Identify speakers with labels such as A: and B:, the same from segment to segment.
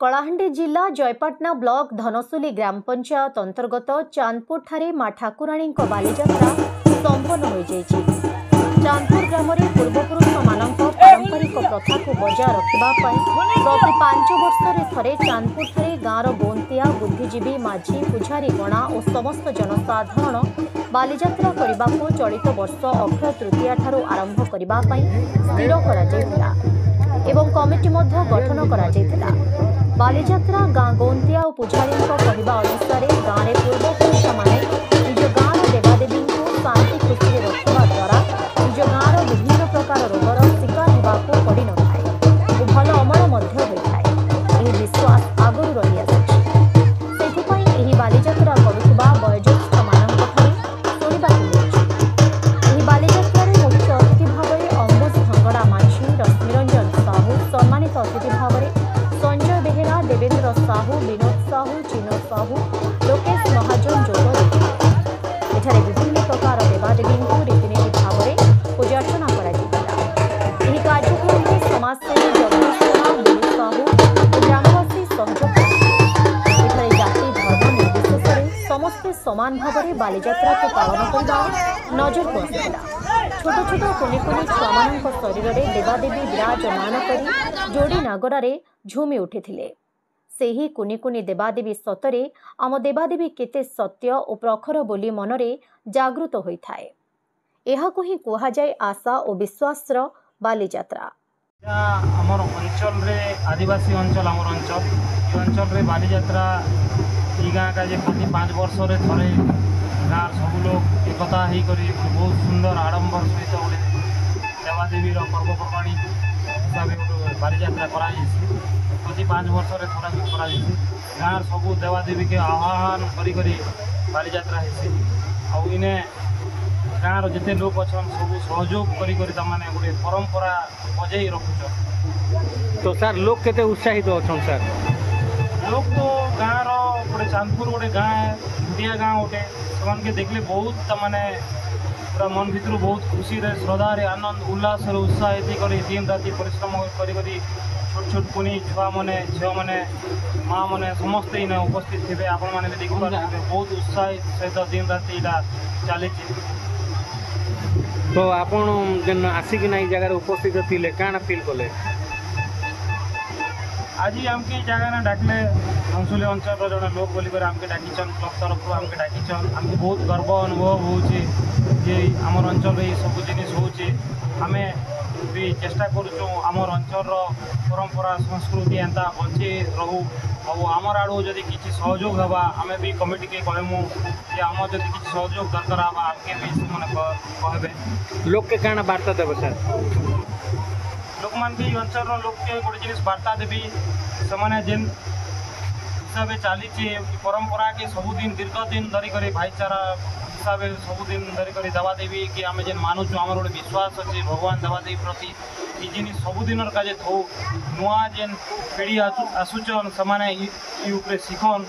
A: कलाहांडी जिला जयपाटना ब्लॉक धनसुली ग्राम पंचायत अंतर्गत चांदपुर ठारे मां ठाकुराणी बालीजात्रा संपन्न हो जाइछि। चांदपुर ग्राम में पूर्वपुरुष मानक पारंपरिक प्रथा को बजाय रखा प्रति 5 वर्ष थरे चांदपुर ठारे गाँवर गोंतिया बुद्धिजीवी माझी पूजारी गणा और समस्त जनसाधारण बालीजात्रा करने को चलित वर्ष अक्षय तृतीया ठारू आरंभ करने स्थिर करा एवं कमिटी गठन करा बालीजात्रा गाँ गोंतिया और पुजारी कहवा अनुसार गाँव में पूर्वपुरुष मैंने निज गाँव देवादेवी को शांति खुशी रखा द्वारा निज गाँव विभिन्न प्रकार रोगर शिकार होगा पड़ न था भल अमल होता है विश्वास आगु रही आसी बालीजात्रा करुवा वयोज्येष्ठ मानक शुणा बालीजात्रा मुख्य अतिथि भाव अंबुज भंगड़ा माझी रश्मिरंजन साहू सम्मानित अतिथि भाव संजय बेहेरा देवेंद्र साहू विनोद साहू चिनो साहू लोकेश महाजन जोग एठारे विभिन्न प्रकार देवादेवी को रीतिनीति भाव में पूजार्चना कर कार्यक्रम में समाजसेवी जगदीश कुमार साहू ग्रामवासी सहयोग एठारे जाति धर्म निर्विशेष समस्ते समान भाव में बालीजात्रा को पालन करने नजर को आसाला। छोट छोट कुनि कुनि छुआ शरीर में देवादेवी विराजमान कर जोड़ी नागरा झूमी उठिथिले। सेही कुनि कुनि देवादेवी सतरे आम देवादेवी केते सत्य और प्रखर बोली मनरे जागृत होइथाए। एहाकु ही कुहा जाय आशा और विश्वासर बालीजात्रा।
B: आमर अंचल रे आदिवासी अंचल आमर अंचल ये अंचल रे बालीजात्रा ई गाँ का जे प्रति 5 वर्ष रे थरे गाँव सब लोग एकता ही करी बहुत सुंदर आडंबर सहित गोटे देवादेवी पर्वपर्वाणी हिसाब से बालीजात्रा कराई प्रति 5 वर्ष रे थोड़ा कराई गाँव सब देवादेवी के आह्वान करी बालीजात्रा हेसी आउ इने गाँव जिते लोग अच्छा सब सहयोग करी गोटे परंपरा बजाई रखुच।
C: तो सर लोग केते उत्साहित अच्छा सर
B: लोग तो गाँव गोटे चांदपुर गोटे गाँ है छुटिया गाँ गोटे से देखले बहुत माने पूरा मन भर बहुत खुशी रे श्रद्धा रे आनंद उल्लास उत्साहित कर दिन राति परिश्रम करी छोट छोट कुनी छुआ मैंने झील मैंने माँ मैंने समस्ते इन उपस्थित थे आपण मैंने भी देखिए बहुत उत्साहित सहित दिन राति चली।
C: तो आपण जेन आसिक जगार उपस्थित थे क्या फिल कले
B: आज आमके जगह डाकले धनसुली अंचल जड़े लोक बोलिक आमके डाकिछन क्लब तरफ आमके डाकिछन आमको बहुत गर्व अनुभव होचे जे आमर अंचल ये सब जिनिस होचे आमे भी चेष्टा करूँ आमर अंचल परंपरा संस्कृति एंता बचे रहू और आमर आड़ू जदि किसी सहयोग हवा आमे भी कमिटी के कहमु कि आम जदि किसी सहयोग दरकार हवा आमके भी मैंने कहबे
C: लोक के काना वार्ता देव सर
B: लोक मान भी अंचल लोक के गोटे जिनिस वार्ता देवी से जेन हिसाब से चली परंपरा के सबुदिन दीर्घ दिन धरिक भाईचारा हिसाब से सबुदिन धरिक देवादेवी कि आम जेन मानुचु आमर गोटे विश्वास अच्छे भगवान देवादेवी प्रति ये जिन सबुदिन काजे थो नुआ जेन पीढ़ी आसुचन से शिखन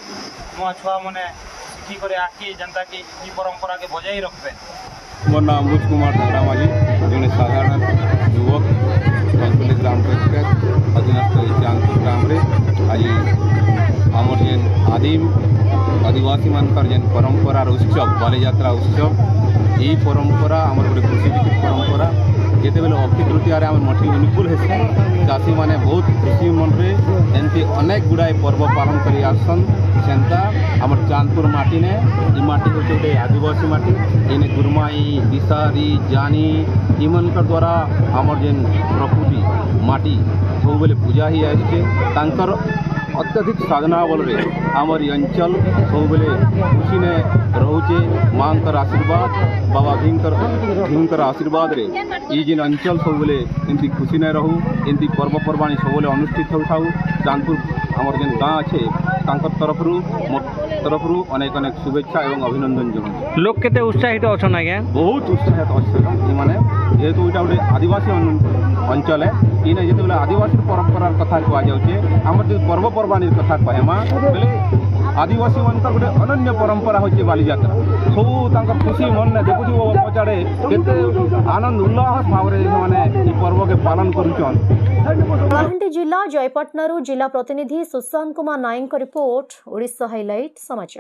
B: नुआ छुआ मैंने शिखिक आगे जनता कि परंपरा के बजाई रखबे।
D: मोर नाम अंबुज कुमार धारा माझी जड़े साधारण युवक धनसुली ग्राम पंचायत अधीनस्थ चांदपुर ग्राम रे आज आमर जेन आदिम आदिवासी मानकर जेन परंपरा उत्सव बालीजात्रा उत्सव यही परंपरा आमर गोटे कृषि भित्तिक परंपरा जिते बेले अक्षय तृतीय आम मठी अनुकूल हेसी चाषी मैंने बहुत खुशी मन रे एमती अनेक गुड़ाए पर्व पालन कर आसन सेंता आमर चांदपुर माटी ने ये माटी हूँ गोटे आदिवासी माटी इन गुरमाई दिशारी जानी इमन द्वारा आमर जेन प्रकृति माटी सब बेले पूजा ही आसचे तांकर अत्यधिक साधना बल रे आमर अंचल सब बेले खुशी ने रोचे माँ आशीर्वाद बाबा भीमकर आशीर्वाद रे ये जिन अंचल सब बेले एमती खुशी ने रहू एमती पर्वपर्वाणी सब बेले अनुष्ठित होता चांदपुर आमर जेन गाँ अच्छे तरफ अनेक अनेक शुभेच्छा एवं अभिनंदन जनाऊँ।
C: लोक केते उत्साहित अच्छा आज्ञा
D: बहुत उत्साहित अच्छे माने जेहेतु यहाँ गोटे आदिवासी अंचल है इन जिते आदिवासी परंपरार कथा कह जाऊे आम जो पर्वपर्वाणी कथा कहमा बोले आदिवासी मानकर गोटे अनन्य परंपरा होची बालीजात्रा सब तांका खुशी मन ने देखुथिबो पचाड़े केते आनंद उल्लास भाव रे माने ई पर्व के पालन करूछन।
A: कलाहांडी जिला जयपाटनारू जिला प्रतिनिधि सुशांत कुमार नायक रिपोर्ट ओडिशा हाइलाइट समाचार।